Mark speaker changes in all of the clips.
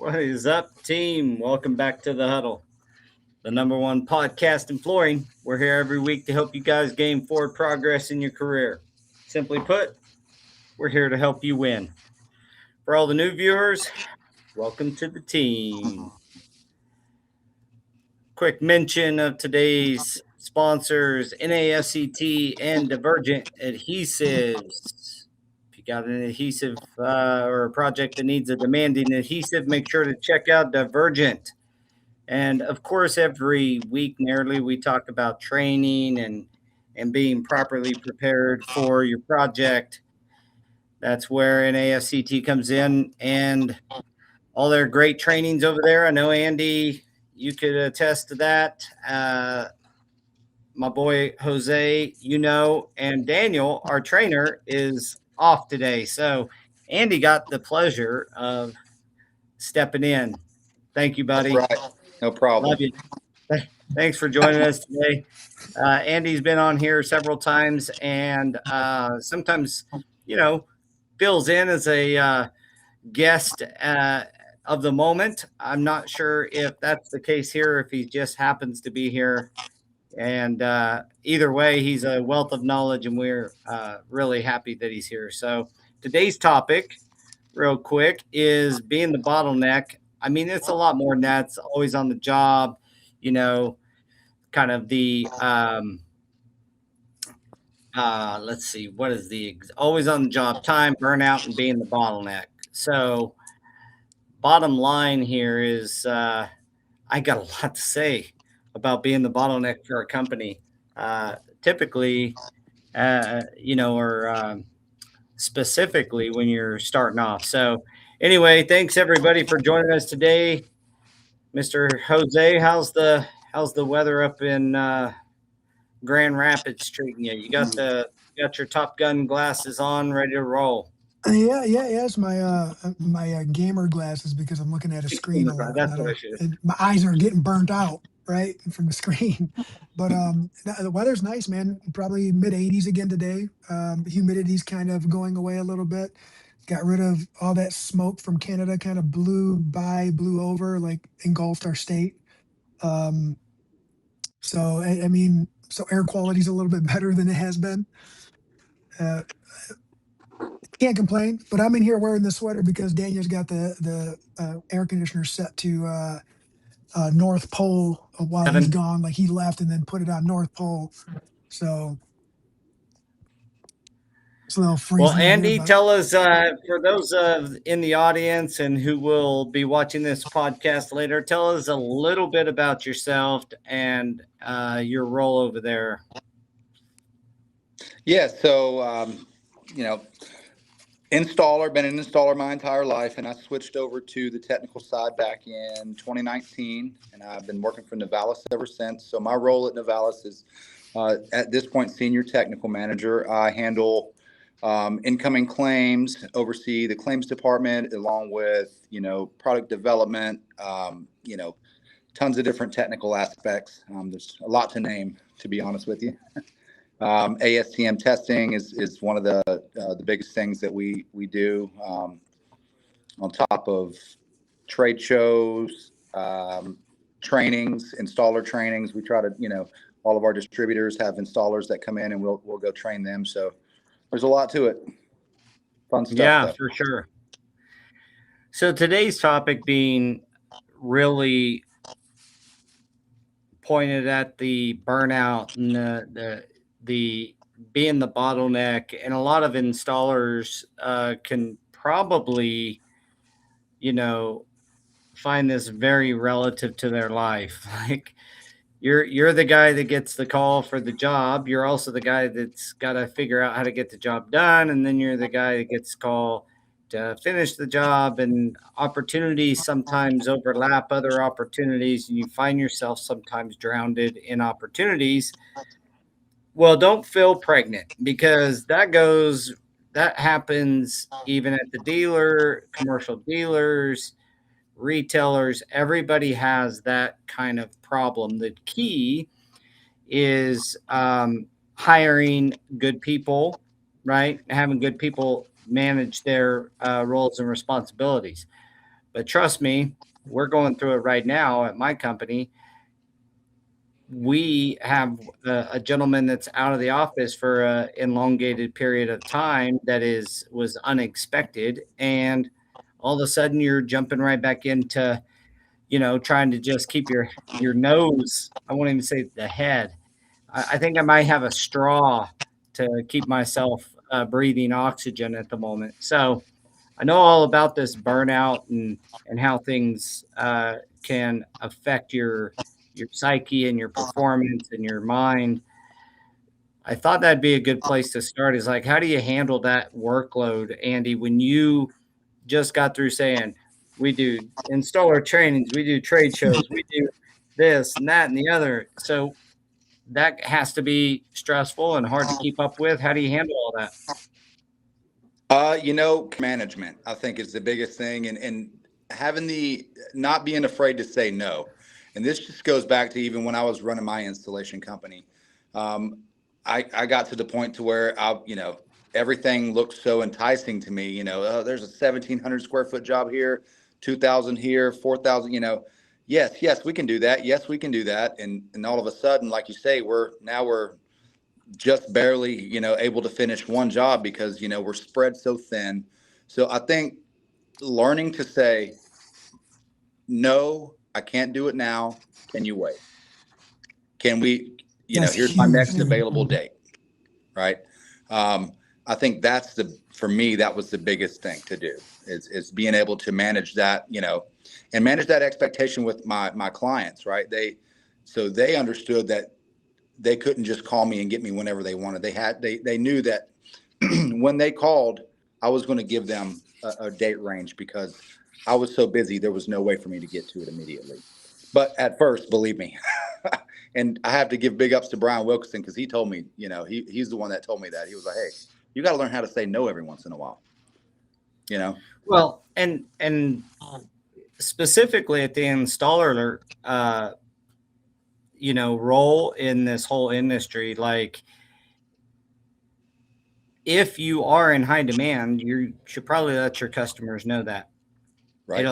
Speaker 1: What is up, team? Welcome back to the Huddle, the number one podcast in flooring. We're here every week to help you guys gain forward progress in your career. Simply put, we're here to help you win. For all the new viewers, welcome to the team. Quick mention of today's sponsors, NASCT and Divergent Adhesives. If you got an adhesive or a project that needs a demanding adhesive, make sure to check out Divergent. And of course, every week nearly we talk about training and being properly prepared for your project. That's where NASCT comes in and all their great trainings over there. I know, Andy, you could attest to that. My boy Jose, and Daniel, our trainer, is off today. So Andy got the pleasure of stepping in. Thank you, buddy.
Speaker 2: That's right. No problem.
Speaker 1: Love you. Thanks for joining us today. Andy's been on here several times and sometimes, fills in as a guest of the moment. I'm not sure if that's the case here, if he just happens to be here. And either way, he's a wealth of knowledge, and we're really happy that he's here. So today's topic, real quick, is being the bottleneck. I mean, it's a lot more than that. It's always on the job, kind of the let's see, what is the always on the job time, burnout, and being the bottleneck. So bottom line here is I got a lot to say about being the bottleneck for a company. Typically, or specifically when you're starting off. So anyway, thanks everybody for joining us today. Mr. Jose, how's the weather up in Grand Rapids treating you? You got your Top Gun glasses on, ready to roll.
Speaker 3: Yeah. It's my gamer glasses because I'm looking at a screen a lot.
Speaker 1: That's what I should.
Speaker 3: My eyes are getting burnt out, right, from the screen. But the weather's nice, man. Probably mid 80s again today. Humidity's kind of going away a little bit. Got rid of all that smoke from Canada. Kind of blew over, like engulfed our state. So air quality's a little bit better than it has been. Can't complain, but I'm in here wearing the sweater because Daniel's got the air conditioner set to North Pole while he's gone. Like he left and then put it on North Pole. So it's a little freezing.
Speaker 1: Well, Andy, tell us for those in the audience and who will be watching this podcast later, tell us a little bit about yourself and your role over there.
Speaker 2: Yeah, so installer, been an installer my entire life, and I switched over to the technical side back in 2019, and I've been working for Novalis ever since. So my role at Novalis is at this point senior technical manager. I handle incoming claims, oversee the claims department along with product development, tons of different technical aspects. There's a lot to name, to be honest with you. ASTM testing is one of the biggest things that we do, on top of trade shows, trainings, installer trainings. We try to, all of our distributors have installers that come in and we'll go train them. So there's a lot to it. Fun stuff.
Speaker 1: Yeah, for sure. So today's topic being really pointed at the burnout and the being the bottleneck, and a lot of installers can probably, find this very relative to their life. Like you're the guy that gets the call for the job. You're also the guy that's got to figure out how to get the job done, and then you're the guy that gets called to finish the job. And opportunities sometimes overlap other opportunities, and you find yourself sometimes drowned in opportunities. Well, don't feel pregnant, because that happens even at the dealer, commercial dealers, retailers. Everybody has that kind of problem. The key is hiring good people, right? Having good people manage their roles and responsibilities. But trust me, we're going through it right now at my company. We have a gentleman that's out of the office for an elongated period of time that was unexpected, and all of a sudden you're jumping right back into, trying to just keep your nose. I won't even say the head. I think I might have a straw to keep myself breathing oxygen at the moment. So I know all about this burnout and how things can affect your psyche and your performance and your mind. I thought that'd be a good place to start. Is like, how do you handle that workload, Andy, when you just got through saying, we do installer trainings, we do trade shows, we do this and that and the other. So that has to be stressful and hard to keep up with. How do you handle all that?
Speaker 2: Management, I think, is the biggest thing, and having not being afraid to say no. And this just goes back to even when I was running my installation company. I got to the point to where everything looked so enticing to me. Oh, there's a 1,700 square foot job here, 2,000 here, 4,000. Yes, we can do that. Yes, we can do that. And all of a sudden, like you say, we're just barely, able to finish one job because, we're spread so thin. So I think learning to say, no, I can't do it now. Can you wait? Can we,
Speaker 3: That's
Speaker 2: here's my next
Speaker 3: huge.
Speaker 2: available date. Right. I think for me, that was the biggest thing to do is being able to manage that, and manage that expectation with my clients. Right. So they understood that they couldn't just call me and get me whenever they wanted. They knew that when they called, I was going to give them a date range because I was so busy. There was no way for me to get to it immediately. But at first, believe me, and I have to give big ups to Brian Wilkinson because he told me, he's the one that told me that. He was like, hey, you got to learn how to say no every once in a while.
Speaker 1: Well, and specifically at the installer, role in this whole industry, like if you are in high demand, you should probably let your customers know that.
Speaker 2: Right.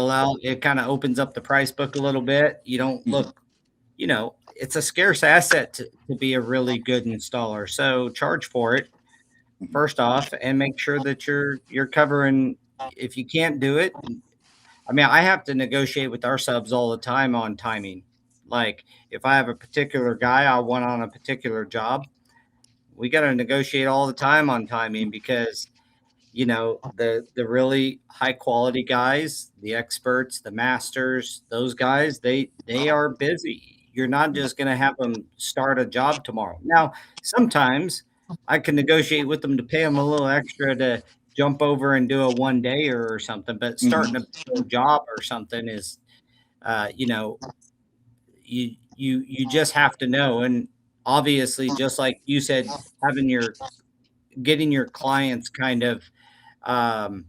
Speaker 1: It kind of opens up the price book a little bit. You don't look, it's a scarce asset to be a really good installer. So charge for it first off, and make sure that you're covering. If you can't do it, I mean, I have to negotiate with our subs all the time on timing. Like if I have a particular guy I want on a particular job, we got to negotiate all the time on timing because the really high quality guys, the experts, the masters, those guys, they are busy. You're not just going to have them start a job tomorrow. Now, sometimes I can negotiate with them to pay them a little extra to jump over and do a one day or something, but starting a job or something is, you just have to know. And obviously, just like you said, getting your clients kind of, I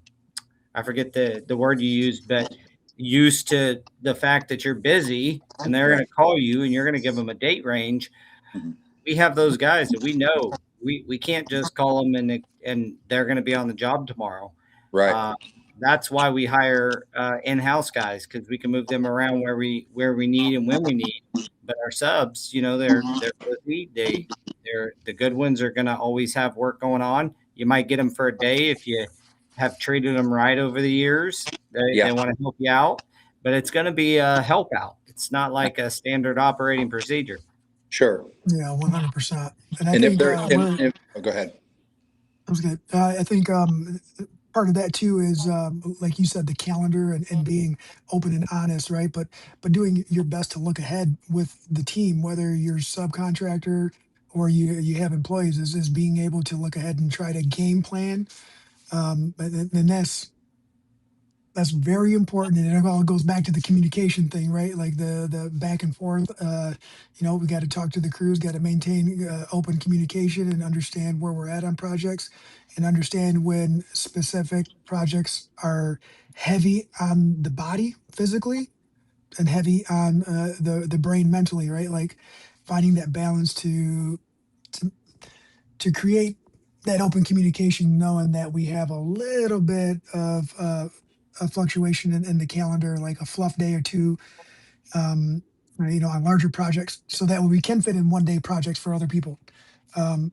Speaker 1: forget the word you used, but used to the fact that you're busy and they're going to call you and you're going to give them a date range. We have those guys that we know we can't just call them and they're going to be on the job tomorrow.
Speaker 2: Right.
Speaker 1: That's why we hire in-house guys, because we can move them around where we need and when we need. But our subs, they're busy. They're the good ones are going to always have work going on. You might get them for a day if you have treated them right over the years. They want to help you out, but it's going to be a help out. It's not like a standard operating procedure.
Speaker 2: Sure.
Speaker 3: Yeah, 100%. And I
Speaker 2: And
Speaker 3: think
Speaker 2: go ahead.
Speaker 3: I was good. I think part of that too is like you said, the calendar and being open and honest, right? But doing your best to look ahead with the team, whether you're subcontractor or you have employees, is being able to look ahead and try to game plan. And that's very important, and it all goes back to the communication thing, right? Like the back and forth. We got to talk to the crews, got to maintain open communication and understand where we're at on projects, and understand when specific projects are heavy on the body physically and heavy on the brain mentally, right? Like finding that balance to to create that open communication, knowing that we have a little bit of a fluctuation in the calendar, like a fluff day or two, um, on larger projects, so that we can fit in 1 day projects for other people. I'll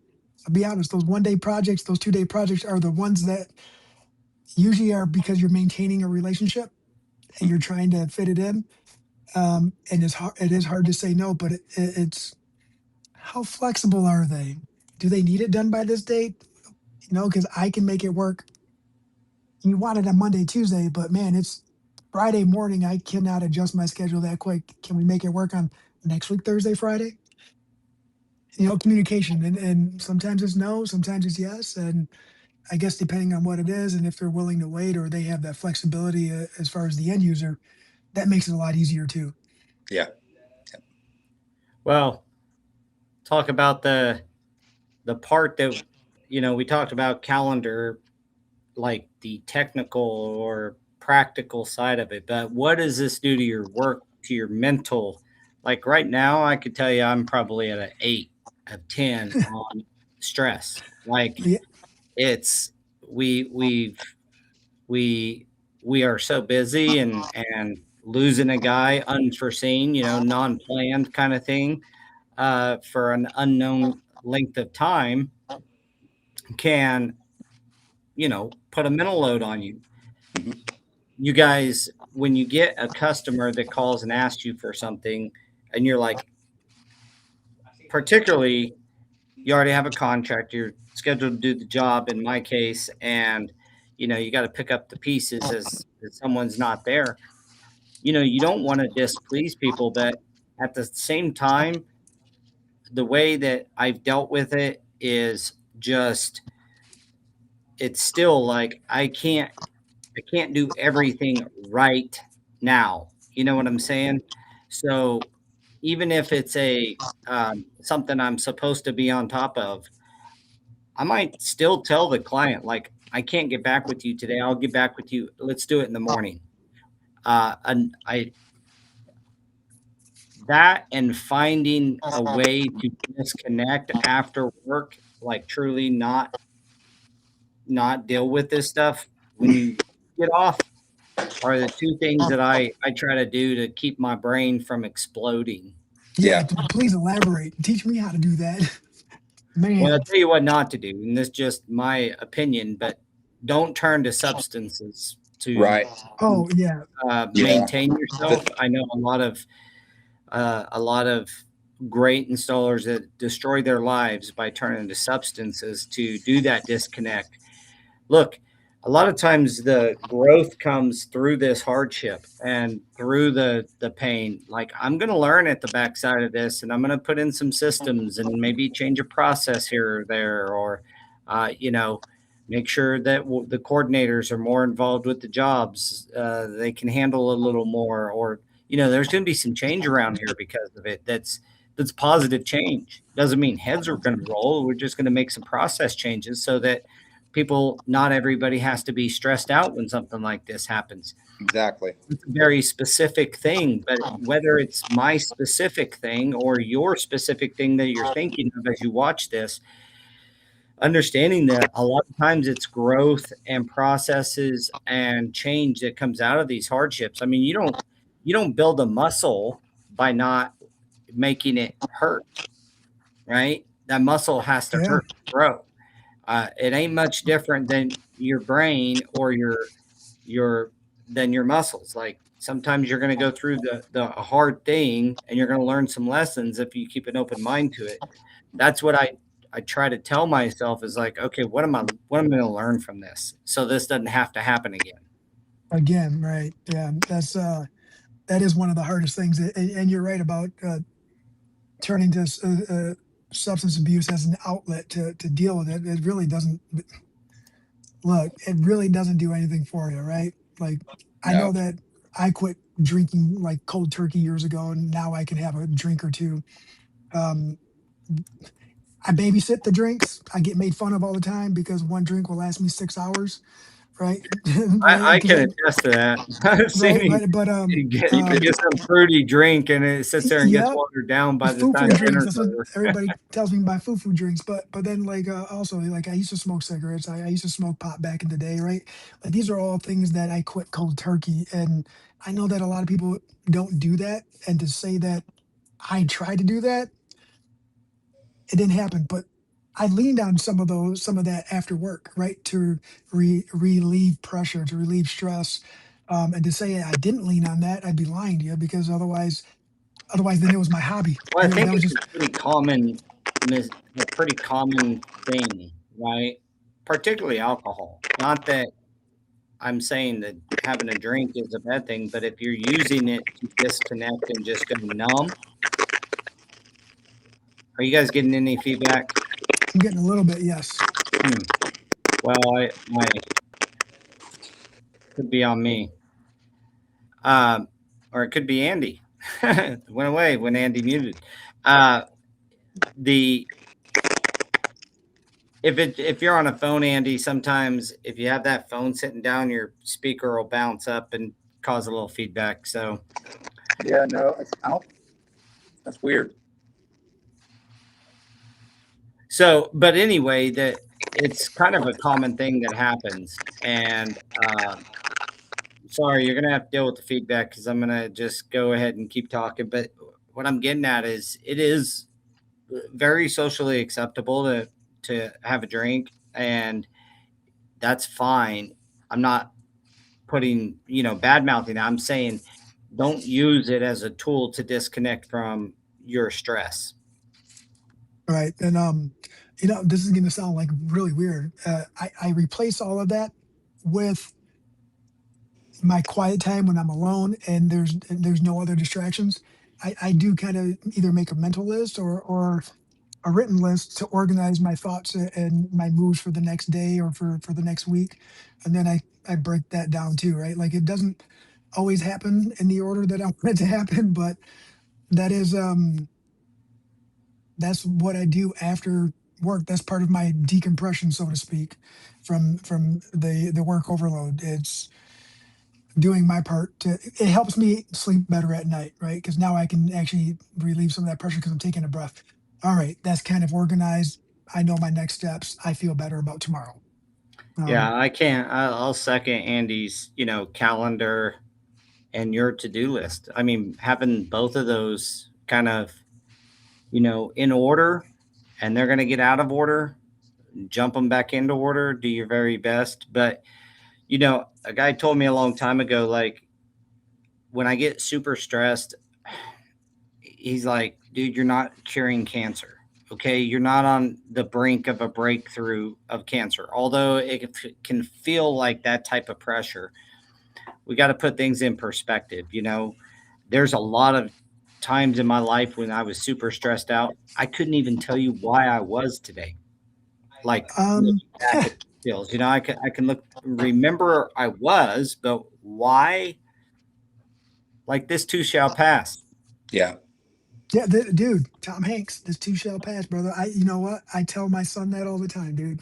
Speaker 3: be honest, those 1 day projects, those 2 day projects are the ones that usually are because you're maintaining a relationship and you're trying to fit it in. And it is hard to say no, but it's how flexible are they? Do they need it done by this date? Because I can make it work. You want it on Monday, Tuesday, but man, it's Friday morning. I cannot adjust my schedule that quick. Can we make it work on next week, Thursday, Friday? Communication, and sometimes it's no, sometimes it's yes, and I guess depending on what it is and if they're willing to wait or they have that flexibility as far as the end user, that makes it a lot easier too.
Speaker 2: Yeah.
Speaker 1: Well, talk about the part that we talked about calendar, like the technical or practical side of it, but what does this do to your work, to your mental? Like right now, I could tell you I'm probably at an 8 of 10 on stress. Like
Speaker 3: Yeah,
Speaker 1: it's we we are so busy and losing a guy unforeseen, non-planned kind of thing, for an unknown length of time can, put a mental load on you.
Speaker 2: Mhm.
Speaker 1: You guys, when you get a customer that calls and asks you for something, and you're like, particularly, you already have a contract, you're scheduled to do the job in my case, and you got to pick up the pieces as someone's not there. You don't want to displease people, but at the same time, the way that I've dealt with it is just it's still like I can't do everything right now. You know what I'm saying? So even if it's a something I'm supposed to be on top of, I might still tell the client like I can't get back with you today. I'll get back with you. Let's do it in the morning. And I that and finding a way to disconnect after work, like truly not deal with this stuff when you get off, are the two things that I try to do to keep my brain from exploding.
Speaker 3: yeah.
Speaker 2: Yeah.
Speaker 3: Please elaborate. Teach me how to do that,
Speaker 1: Well, I'll
Speaker 3: man.
Speaker 1: tell you what not to do, and this is just my opinion, but don't turn to substances to
Speaker 2: Right.
Speaker 3: Oh yeah,
Speaker 2: Yeah.
Speaker 1: maintain yourself. I know a lot of great installers that destroy their lives by turning to substances to do that disconnect. Look, a lot of times the growth comes through this hardship and through the pain. Like I'm going to learn at the backside of this, and I'm going to put in some systems and maybe change a process here or there, or make sure that the coordinators are more involved with the jobs. They can handle a little more, or there's going to be some change around here because of it. That's positive change. Doesn't mean heads are going to roll. We're just going to make some process changes so that not everybody has to be stressed out when something like this happens.
Speaker 2: Exactly.
Speaker 1: It's a very specific thing, but whether it's my specific thing or your specific thing that you're thinking of as you watch this, understanding that a lot of times it's growth and processes and change that comes out of these hardships. I mean, you don't build a muscle by not making it hurt, right? That muscle has to
Speaker 3: yeah.
Speaker 1: hurt to grow. It ain't much different than your brain or your than your muscles. Like sometimes you're going to go through the hard thing and you're going to learn some lessons if you keep an open mind to it. That's what I try to tell myself is like, okay, what am I going to learn from this so this doesn't have to happen again.
Speaker 3: Again, right? Yeah, that is one of the hardest things, and you're right about turning to substance abuse as an outlet to deal with it. It really doesn't look. It really doesn't do anything for you, right? Like I know
Speaker 2: No.
Speaker 3: that I quit drinking like cold turkey years ago, and now I can have a drink or two. Um, I babysit the drinks. I get made fun of all the time because one drink will last me 6 hours. right?
Speaker 1: I
Speaker 3: Because
Speaker 1: can attest to that. I've seen
Speaker 3: right,
Speaker 1: him
Speaker 3: right, but
Speaker 1: get some fruity drink, and it sits there and gets
Speaker 3: yeah,
Speaker 1: watered down by the time
Speaker 3: foo drinks.
Speaker 1: dinner's
Speaker 3: That's what
Speaker 1: over.
Speaker 3: everybody tells me by foo drinks. But then like also like I used to smoke cigarettes. I used to smoke pot back in the day, right? Like these are all things that I quit cold turkey, and I know that a lot of people don't do that. And to say that I tried to do that, it didn't happen. But I leaned on some of that after work, right, to relieve pressure, to relieve stress. And to say I didn't lean on that, I'd be lying to you because otherwise then it was my hobby.
Speaker 1: Well, I
Speaker 3: And
Speaker 1: think
Speaker 3: that was
Speaker 1: it's
Speaker 3: just
Speaker 1: a pretty common thing, right? Particularly alcohol. Not that I'm saying that having a drink is a bad thing, but if you're using it to disconnect and just go numb, are you guys getting any feedback?
Speaker 3: I'm getting a little bit, yes.
Speaker 1: Hmm. Well, my could be on me, or it could be Andy. It went away when Andy muted. Uh, the if you're on a phone, Andy, sometimes if you have that phone sitting down, your speaker will bounce up and cause a little feedback. So
Speaker 2: Yeah, no, that's weird.
Speaker 1: but anyway, that it's kind of a common thing that happens. And sorry, you're gonna have to deal with the feedback because I'm gonna just go ahead and keep talking. But what I'm getting at is it is very socially acceptable to have a drink, and that's fine. I'm not putting, bad mouthing. I'm saying don't use it as a tool to disconnect from your stress.
Speaker 3: Right. And this is gonna sound like really weird. I replace all of that with my quiet time when I'm alone and there's no other distractions. I do kind of either make a mental list or a written list to organize my thoughts and my moves for the next day or for the next week. And then I break that down too, right? Like it doesn't always happen in the order that I want it to happen, but that is that's what I do after work. That's part of my decompression, so to speak, from the work overload. It's doing my part to it helps me sleep better at night, right? Because now I can actually relieve some of that pressure because I'm taking a breath. All right, that's kind of organized. I know my next steps. I feel better about tomorrow.
Speaker 1: Yeah,
Speaker 3: Um,
Speaker 1: I can't. I'll second Andy's, calendar and your to-do list. I mean, having both of those kind of, in order, and they're going to get out of order, jump them back into order, do your very best. But, a guy told me a long time ago, like, when I get super stressed, he's like, dude, you're not curing cancer. Okay. You're not on the brink of a breakthrough of cancer. Although it can feel like that type of pressure, we got to put things in perspective. There's a lot of times in my life when I was super stressed out. I couldn't even tell you why I was today. Like
Speaker 3: um,
Speaker 1: looking back at the feels, I can remember I was, but why? Like this too shall pass.
Speaker 2: Yeah.
Speaker 3: yeah, dude, Tom Hanks, this too shall pass, brother. You know what? I tell my son that all the time, dude.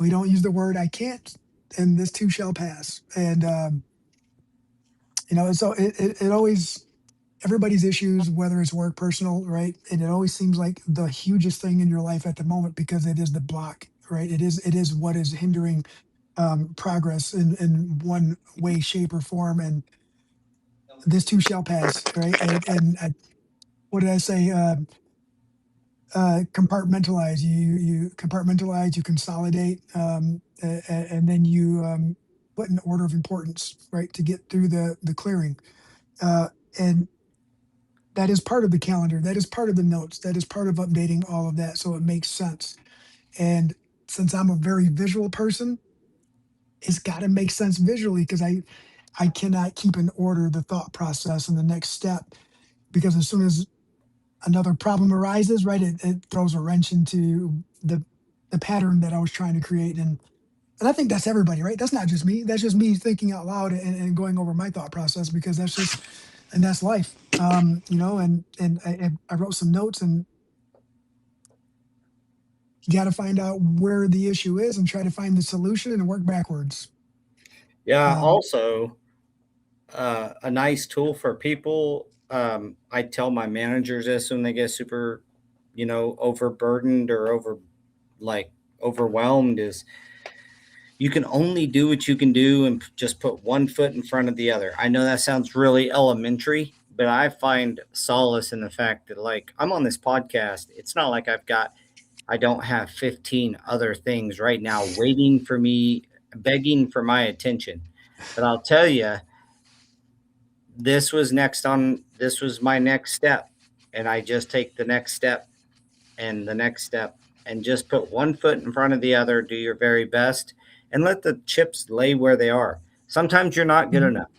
Speaker 3: We don't use the word I can't, and this too shall pass. And so it always everybody's issues, whether it's work, personal, right? And it always seems like the hugest thing in your life at the moment because it is the block, right? It is what is hindering progress in one way, shape, or form. And this too shall pass, right? And what did I say? Compartmentalize. You compartmentalize. You consolidate, and then you put an order of importance, right, to get through the clearing. And that is part of the calendar. That is part of the notes. That is part of updating all of that so it makes sense. And since I'm a very visual person, it's got to make sense visually because I cannot keep in order the thought process and the next step because as soon as another problem arises, right, it throws a wrench into the pattern that I was trying to create. And I think that's everybody, right? That's not just me. That's just me thinking out loud and going over my thought process because that's life. And I wrote some notes and you got to find out where the issue is and try to find the solution and work backwards.
Speaker 1: Yeah.
Speaker 3: Um,
Speaker 1: Also, a nice tool for people. I tell my managers this when they get super, overburdened or like overwhelmed is you can only do what you can do and just put one foot in front of the other. I know that sounds really elementary, but I find solace in the fact that like I'm on this podcast. It's not like I don't have 15 other things right now waiting for me, begging for my attention. But I'll tell you, this was my next step. And I just take the next step and the next step and just put one foot in front of the other, do your very best, and let the chips lay where they are. Sometimes you're not good
Speaker 3: mhm.
Speaker 1: enough.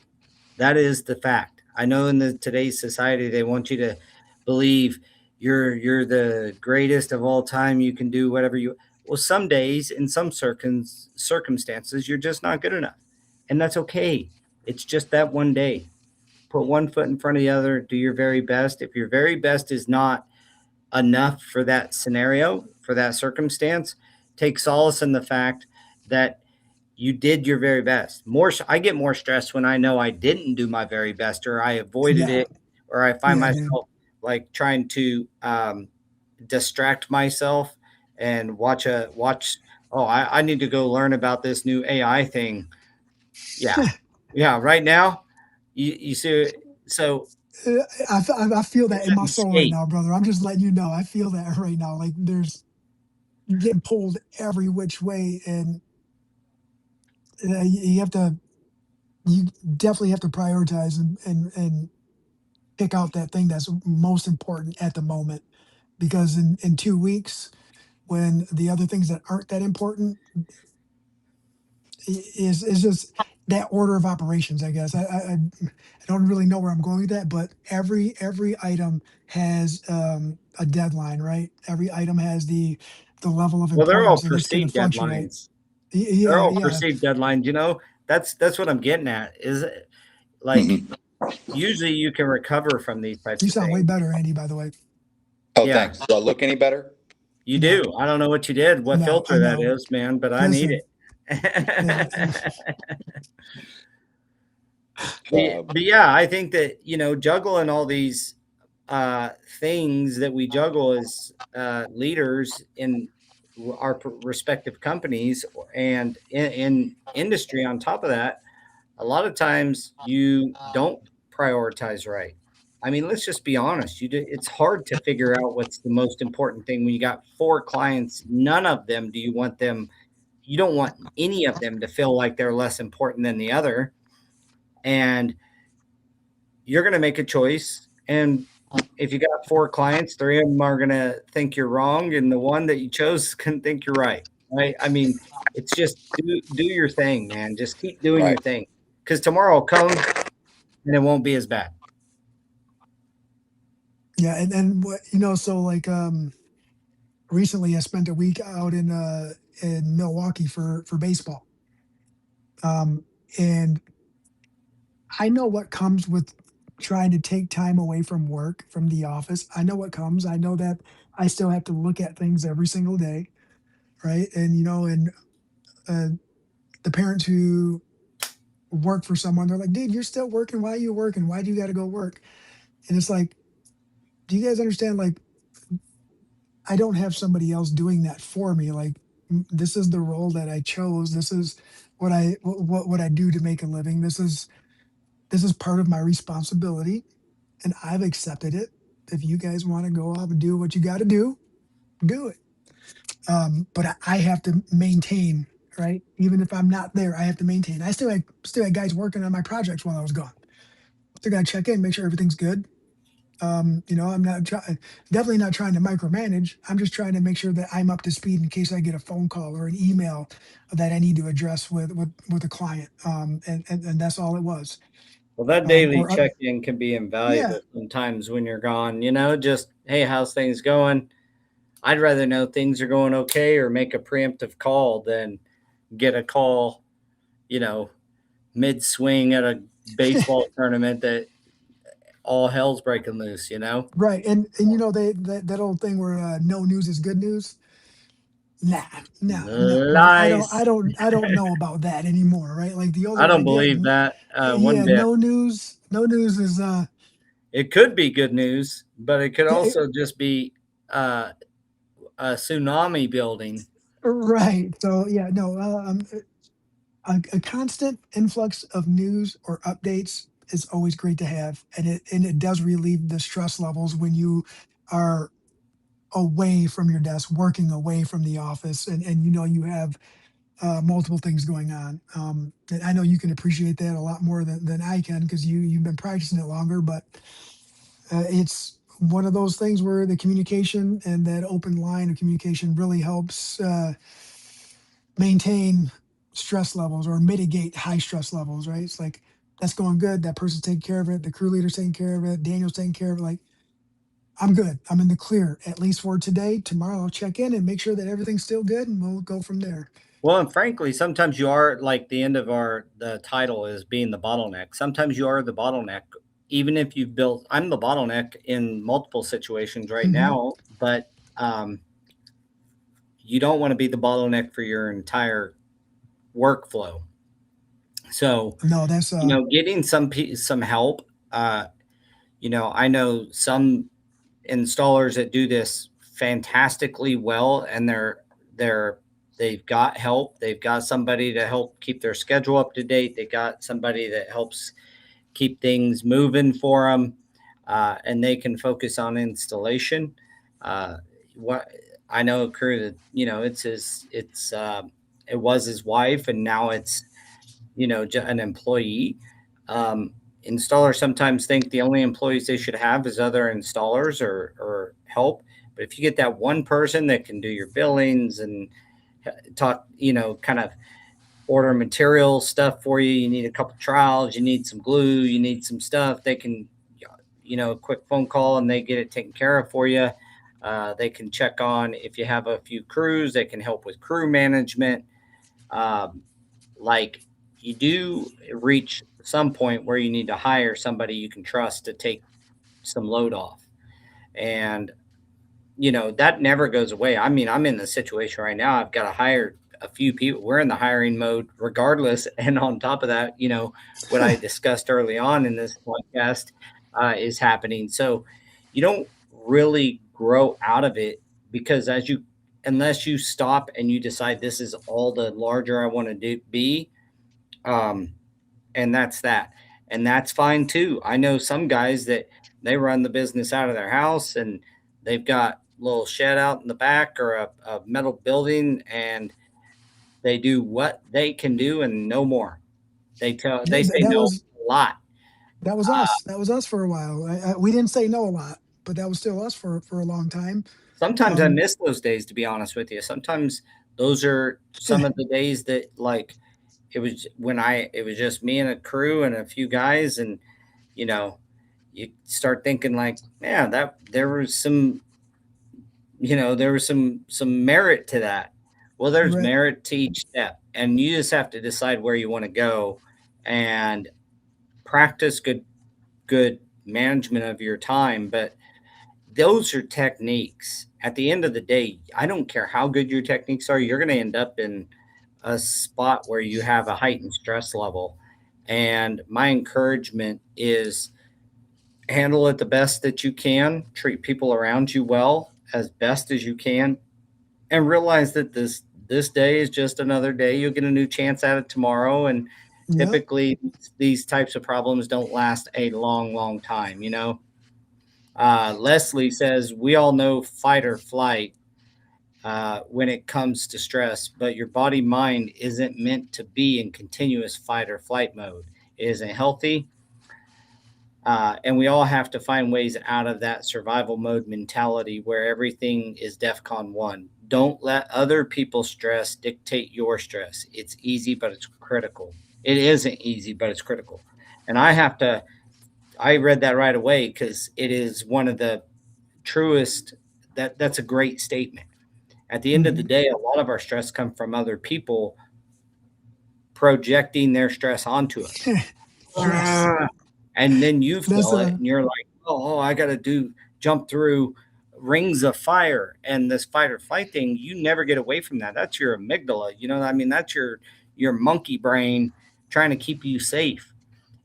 Speaker 1: That is the fact. I know in today's society they want you to believe you're the greatest of all time. You can do whatever you. Well, some days in some circumstances you're just not good enough, and that's okay. It's just that one day. Put one foot in front of the other. Do your very best. If your very best is not enough for that scenario, for that circumstance, take solace in the fact that you did your very best. I get more stressed when I know I didn't do my very best or I avoided
Speaker 3: Yeah,
Speaker 1: it or I find
Speaker 3: yeah, dude.
Speaker 1: myself like trying to distract myself and watch. Oh, I need to go learn about this new AI thing. Yeah, yeah. Right now, you see. So
Speaker 3: I feel
Speaker 1: it's
Speaker 3: that in
Speaker 1: an
Speaker 3: my soul right
Speaker 1: escape.
Speaker 3: now, brother. I'm just letting you know. I feel that right now. Like there's you're getting pulled every which way, and you have to. You definitely have to prioritize and pick out that thing that's most important at the moment. Because in 2 weeks, when the other things that aren't that important is just that order of operations, I guess. I don't really know where I'm going with that, but every item has a deadline, right? Every item has the level of
Speaker 1: Well, they're all
Speaker 3: importance, and it's going to
Speaker 1: perceived
Speaker 3: fluctuate.
Speaker 1: deadlines. They're
Speaker 3: Yeah,
Speaker 1: all
Speaker 3: yeah.
Speaker 1: perceived deadlines. That's what I'm getting at. Is it like
Speaker 2: Mhm.
Speaker 1: usually you can recover from these types
Speaker 3: You
Speaker 1: of
Speaker 3: sound way
Speaker 1: things.
Speaker 3: better, Andy. By the way,
Speaker 2: Oh,
Speaker 1: Yeah,
Speaker 2: thanks. Do I look any better?
Speaker 1: you
Speaker 3: no,
Speaker 1: do. I don't know what you did, what
Speaker 3: no, I
Speaker 1: filter that
Speaker 3: know.
Speaker 1: is, man, but I need
Speaker 3: Listen,
Speaker 1: it.
Speaker 3: uh,
Speaker 1: But yeah, I think that juggling all these things that we juggle as leaders in our respective companies and in industry. On top of that, a lot of times you don't prioritize right. I mean, let's just be honest. It's hard to figure out what's the most important thing when you got four clients. None of them do you want them. You don't want any of them to feel like they're less important than the other. And you're going to make a choice. And if you got four clients, three of them are going to think you're wrong, and the one that you chose can think you're right. Right? I mean, it's just do your thing, man. Just keep doing your
Speaker 2: Right.
Speaker 1: thing because tomorrow will come and it won't be as bad.
Speaker 3: yeah, and what so like recently I spent a week out in Milwaukee for baseball. And I know what comes with trying to take time away from work, from the office. I know what comes. I know that I still have to look at things every single day, right? And and uh, the parents who work for someone, they're like, "Dude, you're still working. Why are you working? Why do you got to go work?" And it's like, do you guys understand? Like, I don't have somebody else doing that for me. Like, this is the role that I chose. This is what I do to make a living. This is part of my responsibility, and I've accepted it. If you guys want to go off and do what you got to do it. But I have to maintain, right? Even if I'm not there, I have to maintain. I still had guys working on my projects while I was gone. Still got to check in, make sure everything's good. I'm not trying, definitely not trying to micromanage. I'm just trying to make sure that I'm up to speed in case I get a phone call or an email that I need to address with a client. And that's all it was.
Speaker 1: Well, that daily
Speaker 3: Or
Speaker 1: check in can be
Speaker 3: Yeah,
Speaker 1: invaluable sometimes when you're gone. Just hey, how's things going? I'd rather know things are going okay or make a preemptive call than get a call, you know, mid swing at a baseball tournament that all hell's breaking loose.
Speaker 3: right. And they that old thing where no news is good news. Nah, no, no, no.
Speaker 1: Lies.
Speaker 3: I don't know about that anymore, right? Like the
Speaker 1: I
Speaker 3: older I
Speaker 1: don't
Speaker 3: get,
Speaker 1: believe that one
Speaker 3: yeah,
Speaker 1: bit.
Speaker 3: no news is
Speaker 1: It could be good news, but it could
Speaker 3: yeah,
Speaker 1: also just be uh, a tsunami building.
Speaker 3: right. So yeah, no, a constant influx of news or updates is always great to have, and it does relieve the stress levels when you are away from your desk, working away from the office, and you know you have multiple things going on. And I know you can appreciate that a lot more than I can because you've been practicing it longer. But it's one of those things where the communication and that open line of communication really helps maintain stress levels or mitigate high stress levels. Right? It's like that's going good. That person's taking care of it. The crew leader's taking care of it. Daniel's taking care of it. Like I'm good. I'm in the clear at least for today. Tomorrow I'll check in and make sure that everything's still good, and we'll go from there.
Speaker 1: Well, and frankly, sometimes you are like the end of the title is being the bottleneck. Sometimes you are the bottleneck, even if you've built. I'm the bottleneck in multiple situations right
Speaker 3: Hmm.
Speaker 1: now, but um, you don't want to be the bottleneck for your entire workflow. So,
Speaker 3: No, that's
Speaker 1: getting some help. I know some installers that do this fantastically well, and they're they've got help. They've got somebody to help keep their schedule up to date. They got somebody that helps keep things moving for them, and they can focus on installation. What I know a crew that it was his wife, and now it's an employee. Um, Installers sometimes think the only employees they should have is other installers or help. But if you get that one person that can do your billings and talk, kind of order material stuff for you, you need a couple trials, you need some glue, you need some stuff, they can, a quick phone call and they get it taken care of for you. They can check on if you have a few crews, they can help with crew management. Um, like you do reach some point where you need to hire somebody you can trust to take some load off. And, that never goes away. I mean, I'm in the situation right now. I've got to hire a few people. We're in the hiring mode regardless. And on top of that, what I discussed early on in this podcast is happening. So you don't really grow out of it because unless you stop and you decide this is all the larger I want to be, um, and that's that. And that's fine too. I know some guys that they run the business out of their house and they've got a little shed out in the back or a metal building and they do what they can do and no more. They say
Speaker 3: that
Speaker 1: no
Speaker 3: was
Speaker 1: a lot.
Speaker 3: that was us. That was us for a while. We didn't say no a lot, but that was still us for a long time.
Speaker 1: Sometimes I
Speaker 3: Um,
Speaker 1: miss those days, to be honest with you. Sometimes those are some of the days that like it was just me and a crew and a few guys and you know you start thinking like, yeah, that there was some merit to that. Well, there's
Speaker 3: right.
Speaker 1: merit to each step, and you just have to decide where you want to go and practice good management of your time. But those are techniques. At the end of the day, I don't care how good your techniques are, you're going to end up in a spot where you have a heightened stress level. And my encouragement is handle it the best that you can, treat people around you well as best as you can, and realize that this day is just another day. You'll get a new chance at it tomorrow, and
Speaker 3: Yep.
Speaker 1: typically these types of problems don't last a long time. Leslie says we all know fight or flight when it comes to stress, but your body mind isn't meant to be in continuous fight or flight mode. It isn't healthy. And we all have to find ways out of that survival mode mentality where everything is DEFCON 1. Don't let other people's stress dictate your stress. It's easy, but it's critical. It isn't easy, but it's critical. And I read that right away because it is one of the truest, that's a great statement. At the end of the
Speaker 3: Mhm.
Speaker 1: day, a lot of our stress comes from other people projecting their stress onto us.
Speaker 3: Yes.
Speaker 1: And then you
Speaker 3: That's
Speaker 1: feel it and you're like, oh, I got to jump through rings of fire and this fight or flight thing, you never get away from that. That's your amygdala. You know what I mean? That's your monkey brain trying to keep you safe.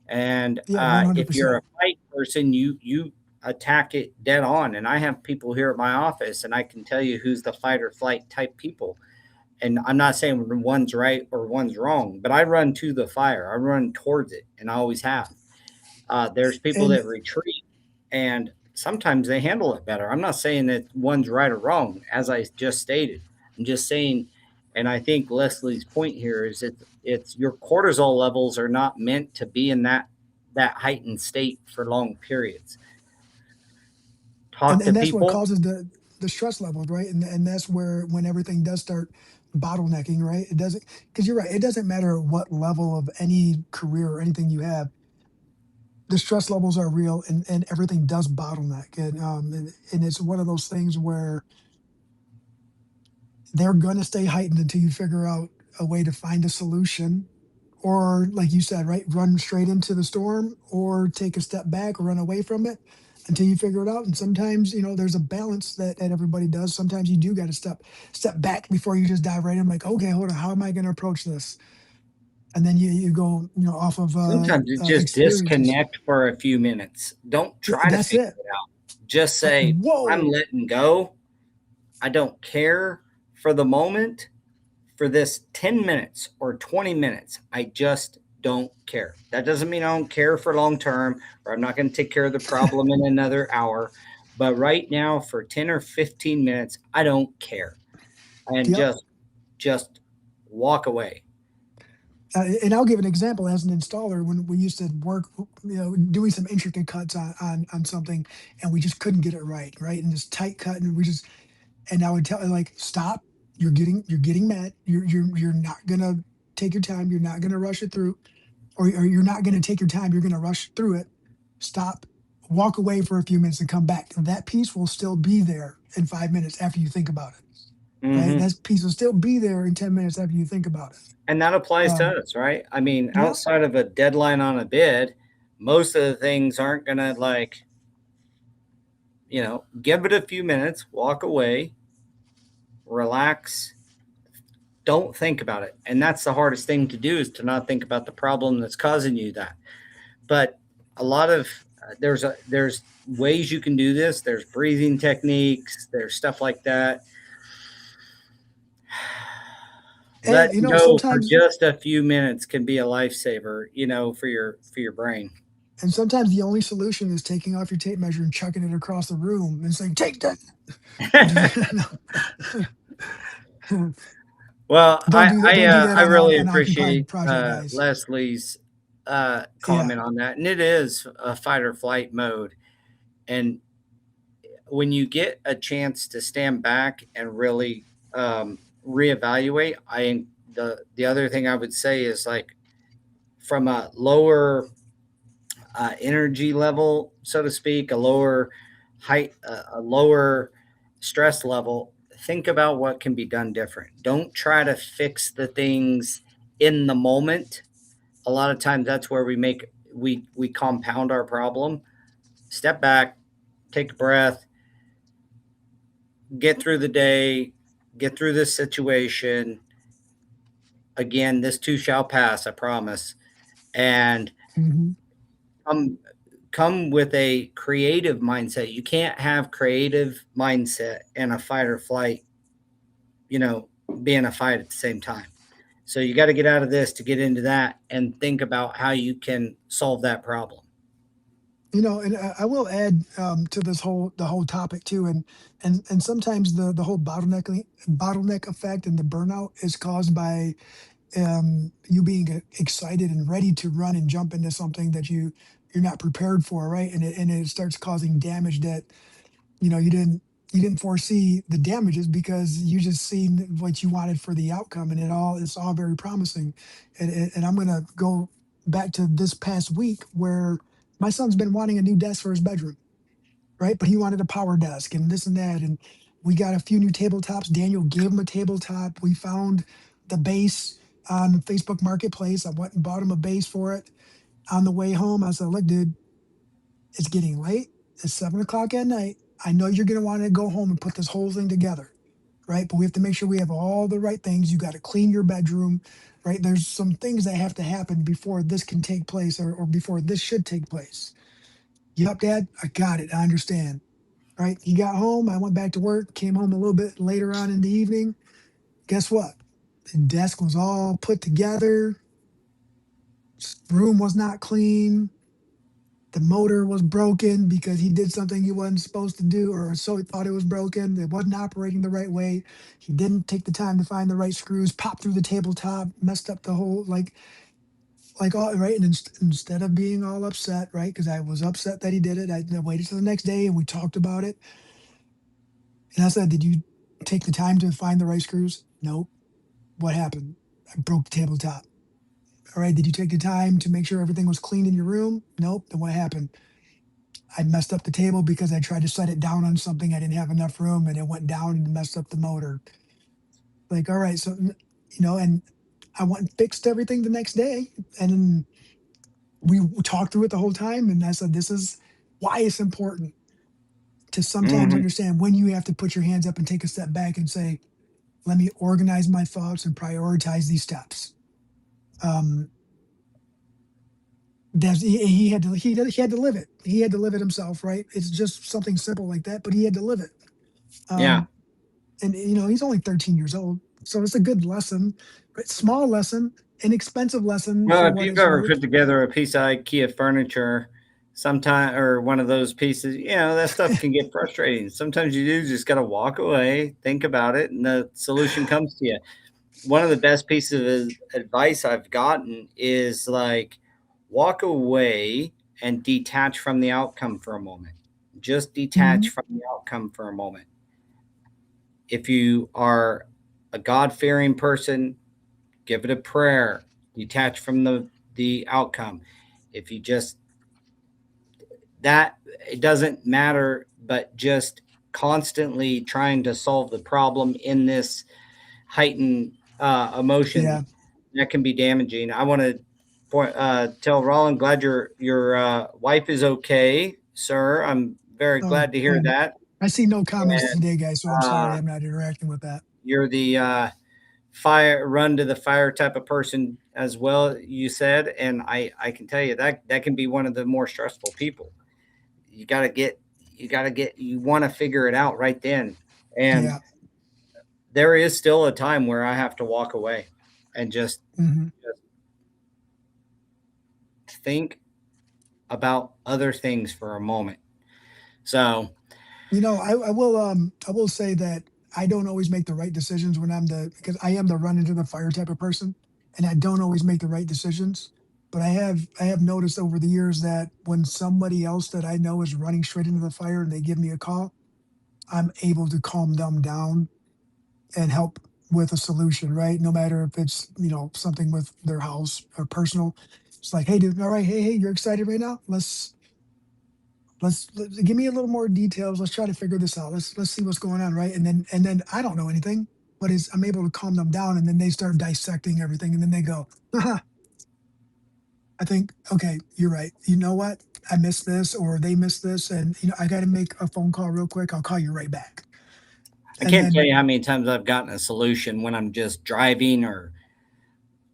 Speaker 1: And
Speaker 3: Yeah, one hundred
Speaker 1: if you're a
Speaker 3: percent.
Speaker 1: fight person, you attack it dead on. And I have people here at my office, and I can tell you who's the fight or flight type people. And I'm not saying one's right or one's wrong, but I run to the fire. I run towards it, and I always have. There's people
Speaker 3: And
Speaker 1: that retreat, and sometimes they handle it better. I'm not saying that one's right or wrong, as I just stated. I'm just saying, and I think Leslie's point here is it's your cortisol levels are not meant to be in that heightened state for long periods. Talk to
Speaker 3: and that's what
Speaker 1: people.
Speaker 3: causes the stress levels, right? And that's where when everything does start bottlenecking, right? It doesn't, because you're right. It doesn't matter what level of any career or anything you have. The stress levels are real, and everything does bottleneck, and it's one of those things where they're going to stay heightened until you figure out a way to find a solution, or like you said, right, run straight into the storm, or take a step back or run away from it until you figure it out. And sometimes, there's a balance that everybody does. Sometimes you do got to step back before you just dive right in, like, okay, hold on, how am I going to approach this? And then you go, off of
Speaker 1: Sometimes you just
Speaker 3: experiences.
Speaker 1: disconnect for a few minutes. Don't try to
Speaker 3: That's
Speaker 1: figure
Speaker 3: it.
Speaker 1: it out. Just say, I'm
Speaker 3: Whoa.
Speaker 1: letting go. I don't care for the moment, for this 10 minutes or 20 minutes. I just don't care. That doesn't mean I don't care for long term, or I'm not going to take care of the problem in another hour. But right now, for 10 or 15 minutes, I don't care. And
Speaker 3: Yep.
Speaker 1: just walk away.
Speaker 3: And I'll give an example as an installer. When we used to work, doing some intricate cuts on something, and we just couldn't get it right, right, and this tight cut, and we just, and I would tell her, like, stop. You're getting mad. You're not gonna take your time. You're not gonna rush it through, or you're not gonna take your time. You're gonna rush through it. Stop. Walk away for a few minutes and come back. That piece will still be there in 5 minutes after you think about it. Right.
Speaker 1: Hmm.
Speaker 3: That piece will still be there in 10 minutes after you think about it.
Speaker 1: And that applies to
Speaker 3: Um,
Speaker 1: us, right? I mean,
Speaker 3: yeah.
Speaker 1: outside of a deadline on a bid, most of the things aren't going to give it a few minutes, walk away, relax, don't think about it. And that's the hardest thing to do, is to not think about the problem that's causing you that. But a lot of there's ways you can do this. There's breathing techniques, there's stuff like that.
Speaker 3: And
Speaker 1: Letting go for
Speaker 3: sometimes,
Speaker 1: just a few minutes can be a lifesaver, for your brain.
Speaker 3: the only solution is taking off your tape measure and chucking it across the room and saying, "Take that."
Speaker 1: Well,
Speaker 3: Don't do that. Don't do that
Speaker 1: I
Speaker 3: on
Speaker 1: really
Speaker 3: an occupied
Speaker 1: appreciate
Speaker 3: project, guys.
Speaker 1: Leslie's
Speaker 3: Yeah.
Speaker 1: comment on that, and it is a fight or flight mode. And when you get a chance to stand back and really reevaluate, the other thing I would say is, like, from a lower energy level, so to speak, a lower height, a lower stress level, think about what can be done different. Don't try to fix the things in the moment. A lot of times that's where we compound our problem. Step back, take a breath, get through the day, get through this situation. Again, this too shall pass, I promise. And
Speaker 3: Hmm.
Speaker 1: come come with a creative mindset. You can't have creative mindset and a fight or flight, you know, being a fight at the same time. So you got to get out of this to get into that and think about how you can solve that problem.
Speaker 3: And I will add, to the whole topic too, and sometimes the whole bottleneck effect and the burnout is caused by, you being excited and ready to run and jump into something that you're not prepared for, right? And it starts causing damage that, you didn't foresee the damages, because you just seen what you wanted for the outcome, and it's all very promising. And I'm gonna go back to this past week, where my son's been wanting a new desk for his bedroom, right? But he wanted a power desk and this and that. And we got a few new tabletops. Daniel gave him a tabletop. We found the base on Facebook Marketplace. I went and bought him a base for it. On the way home, I said, "Look, dude, it's getting late. It's 7 o'clock at night. I know you're going to want to go home and put this whole thing together, right? But we have to make sure we have all the right things. You got to clean your bedroom, right? There's some things that have to happen before this can take place, or before this should take place. Yep, Dad, I got it. I understand. Right? He got home. I went back to work, came home a little bit later on in the evening. Guess what? The desk was all put together. Room was not clean. The motor was broken because he did something he wasn't supposed to do, or so he thought it was broken. It wasn't operating the right way. He didn't take the time to find the right screws, popped through the tabletop, messed up the whole, like all right. And instead of being all upset, right? Because I was upset that he did it, I waited till the next day and we talked about it. And I said, "Did you take the time to find the right screws?" Nope. What happened? I broke the tabletop. All right. Did you take the time to make sure everything was clean in your room? Nope. Then what happened? I messed up the table because I tried to set it down on something. I didn't have enough room and it went down and messed up the motor. Like, all right. So, and I went and fixed everything the next day. And then we talked through it the whole time. And I said, this is why it's important to sometimes
Speaker 1: Mhm.
Speaker 3: understand when you have to put your hands up and take a step back and say, let me organize my thoughts and prioritize these steps. Um, he had to he had to live it. He had to live it himself, right? It's just something simple like that, but he had to live it.
Speaker 1: Yeah.
Speaker 3: Um, and he's only 13 years old, so it's a good lesson, right? Small lesson, inexpensive lesson
Speaker 1: Well,
Speaker 3: for
Speaker 1: if
Speaker 3: what
Speaker 1: you've
Speaker 3: it's
Speaker 1: ever
Speaker 3: worth.
Speaker 1: put together a piece of IKEA furniture, sometime or one of those pieces, that stuff can get frustrating. Sometimes you do just got to walk away, think about it, and the solution comes to you. One of the best pieces of advice I've gotten is like walk away and detach from the outcome for a moment. Just detach
Speaker 3: Mhm.
Speaker 1: from the outcome for a moment. If you are a God fearing person, give it a prayer, detach from the outcome. If you just that it doesn't matter, but just constantly trying to solve the problem in this heightened
Speaker 3: Yeah.
Speaker 1: emotion that can be damaging. I want to tell Roland, glad your wife is okay, sir. I'm very
Speaker 3: Oh,
Speaker 1: glad to hear
Speaker 3: and
Speaker 1: that.
Speaker 3: I see no comments
Speaker 1: And
Speaker 3: today, guys, so I'm sorry
Speaker 1: uh,
Speaker 3: I'm not interacting with that.
Speaker 1: you're the fire run to the fire type of person as well, you said, and I can tell you that can be one of the more stressful people. You want to figure it out right then, and
Speaker 3: Yeah.
Speaker 1: there is still a time where I have to walk away and
Speaker 3: Hmm.
Speaker 1: just think about other things for a moment. So
Speaker 3: I will say that I don't always make the right decisions when because I am the run into the fire type of person, and I don't always make the right decisions. But I have noticed over the years that when somebody else that I know is running straight into the fire and they give me a call, I'm able to calm them down and help with a solution, right? No matter if it's, something with their house or personal. It's like, hey, dude, all right, hey, you're excited right now? Let's give me a little more details. Let's try to figure this out. Let's see what's going on, right? And then I don't know anything, but I'm able to calm them down, and then they start dissecting everything, and then they go, "Haha, I think okay, you're right. You know what? I missed this, or they missed this, and I got to make a phone call real quick. I'll call you right back."
Speaker 1: I
Speaker 3: And
Speaker 1: can't tell
Speaker 3: then
Speaker 1: you how many times I've gotten a solution when I'm just driving or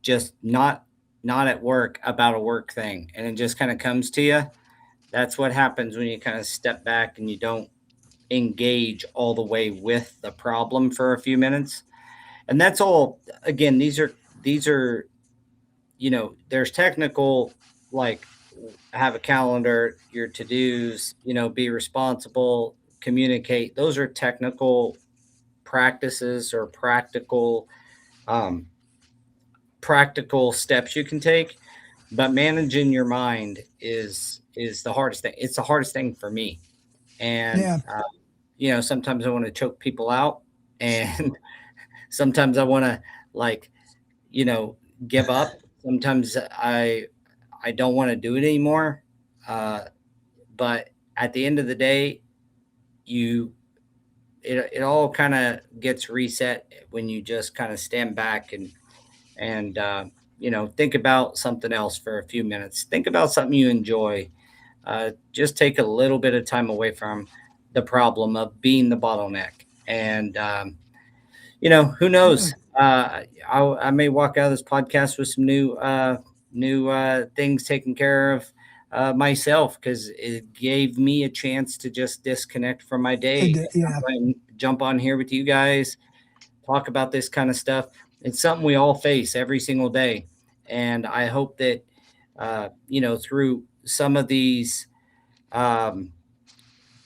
Speaker 1: just not at work about a work thing, and it just kind of comes to you. That's what happens when you kind of step back and you don't engage all the way with the problem for a few minutes. And that's all. Again, these are there's technical, like have a calendar, your to-dos, be responsible, communicate. Those are technical practices or um, practical steps you can take. But managing your mind is the hardest thing. It's the hardest thing for me. And
Speaker 3: yeah,
Speaker 1: sometimes I want to choke people out, and sometimes I want to, like, you know give up. Sometimes I don't want to do it anymore. uh, but at the end of the day, you it all kind of gets reset when you just kind of stand back and think about something else for a few minutes. Think about something you enjoy. Just take a little bit of time away from. the problem of being the bottleneck. And who knows? I may walk out of this podcast with some new things taken care of myself, because it gave me a chance to just disconnect from my day.
Speaker 3: Yeah.
Speaker 1: Jump on here with you guys, talk about this kind of stuff. It's something we all face every single day, and I hope that through some of these um,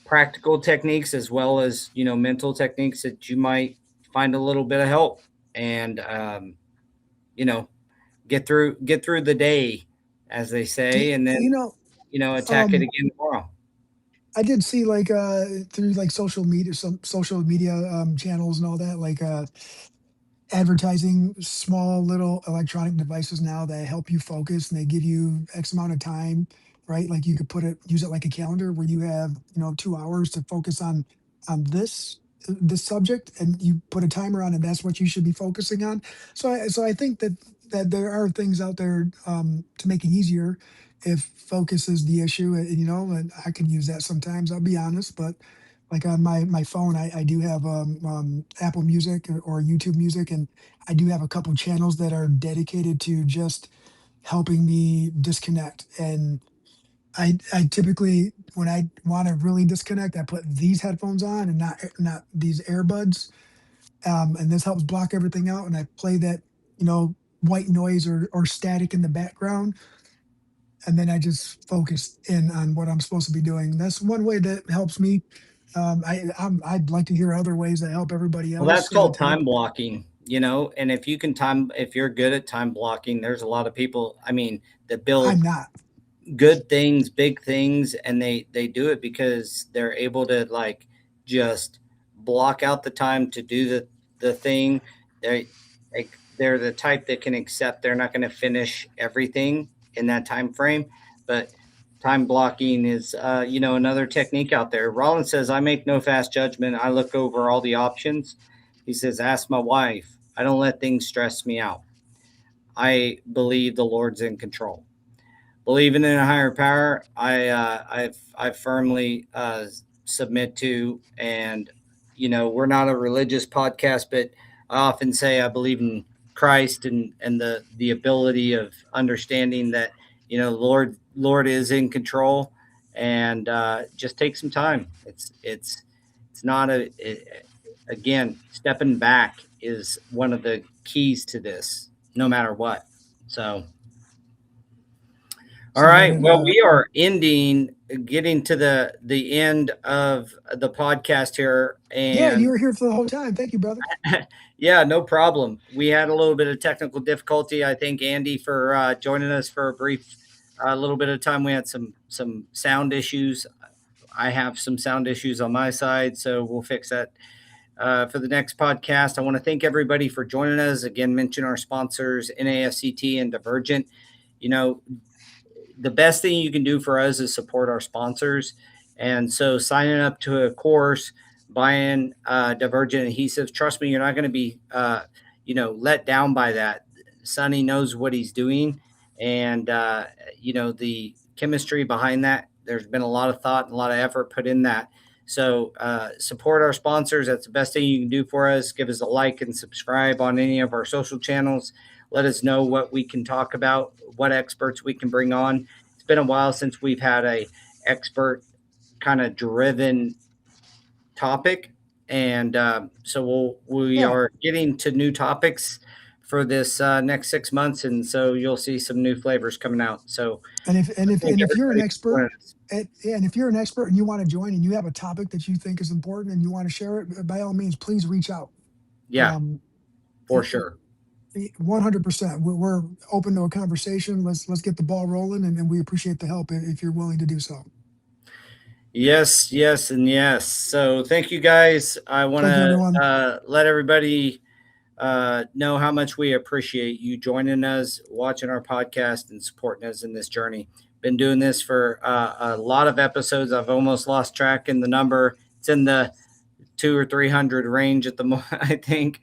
Speaker 1: practical techniques, as well as mental techniques, that you might find a little bit of help, and you know get through the day, as they
Speaker 3: Do,
Speaker 1: say, and then attack it
Speaker 3: um,
Speaker 1: again tomorrow.
Speaker 3: I did see like through like social media, some social media channels and all that, like advertising small little electronic devices now that help you focus, and they give you X amount of time, right? Like you could use it like a calendar where you have, 2 hours to focus on this subject, and you put a timer on, and that's what you should be focusing on. So I think that there are things out there to make it easier if focus is the issue, and I can use that sometimes, I'll be honest. But like on my phone, I do have Apple Music or YouTube Music, and I do have a couple channels that are dedicated to just helping me disconnect. And I typically, when I want to really disconnect, I put these headphones on and not these earbuds, and this helps block everything out. And I play that, white noise or static in the background, and then I just focus in on what I'm supposed to be doing. That's one way that helps me. I'd like to hear other ways that help everybody
Speaker 1: Well, that's
Speaker 3: else.
Speaker 1: called time blocking, and if you're good at time blocking, there's a lot of people, I mean, that
Speaker 3: I'm
Speaker 1: build
Speaker 3: not.
Speaker 1: good things, big things, and they do it because they're able to, like, just block out the time to do the thing. They they're the type that can accept they're not going to finish everything in that time frame, but time blocking is another technique out there. Rollins says, I make no fast judgment. I look over all the options. He says, ask my wife. I don't let things stress me out. I believe the Lord's in control. Believing in a higher power, I firmly submit to. And we're not a religious podcast, but I often say I believe in Christ, and the ability of understanding that Lord is in control, and just take some time. It's not again, stepping back is one of the keys to this, no matter what. So. All
Speaker 3: So what
Speaker 1: right.
Speaker 3: did
Speaker 1: Well, we are getting to the end of the podcast here,
Speaker 3: Yeah, and you
Speaker 1: and
Speaker 3: were here for the whole time. Thank you, brother.
Speaker 1: yeah, no problem. We had a little bit of technical difficulty. I thank Andy for joining us for a brief, little bit of time. We had some sound issues. I have some sound issues on my side, so we'll fix that for the next podcast. I want to thank everybody for joining us. Again, mention our sponsors, NASCT and Divergent. You know, the best thing you can do for us is support our sponsors. And so signing up to a course, buying Divergent adhesives, trust me, you're not going to be, let down by that. Sonny knows what he's doing. And, the chemistry behind that, there's been a lot of thought and a lot of effort put in that. So support our sponsors. That's the best thing you can do for us. Give us a like and subscribe on any of our social channels. Let us know what we can talk about, what experts we can bring on. It's been a while since we've had a expert kind of driven topic, and so we
Speaker 3: Yeah,
Speaker 1: are getting to new topics for this next 6 months, and so you'll see some new flavors coming out. So
Speaker 3: and
Speaker 1: thank
Speaker 3: if you're an
Speaker 1: everybody for
Speaker 3: expert,
Speaker 1: joining us.
Speaker 3: and if you're an expert and you want to join and you have a topic that you think is important and you want to share it, by all means, please reach out.
Speaker 1: Yeah,
Speaker 3: Um,
Speaker 1: for sure.
Speaker 3: 100%. We're open to a conversation. Let's get the ball rolling, and we appreciate the help if you're willing to do so.
Speaker 1: Yes, yes, and yes. So thank you guys. I want
Speaker 3: Thank you,
Speaker 1: to
Speaker 3: everyone.
Speaker 1: let everybody know how much we appreciate you joining us, watching our podcast, and supporting us in this journey. Been doing this for a lot of episodes. I've almost lost track in the number. It's in the 200 or 300 range at the moment, I think.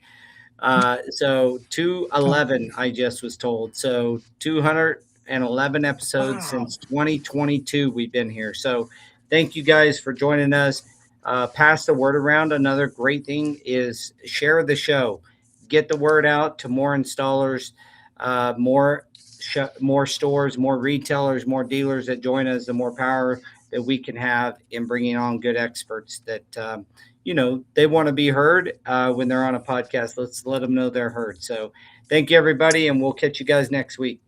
Speaker 1: So 211, I just was told. So 211 episodes
Speaker 3: Wow.
Speaker 1: since 2022 we've been here. So thank you guys for joining us. pass the word around. Another great thing is share the show, get the word out to more installers, more stores, more retailers, more dealers that join us. The more power that we can have in bringing on good experts that they want to be heard when they're on a podcast. Let's let them know they're heard. So thank you, everybody, and we'll catch you guys next week.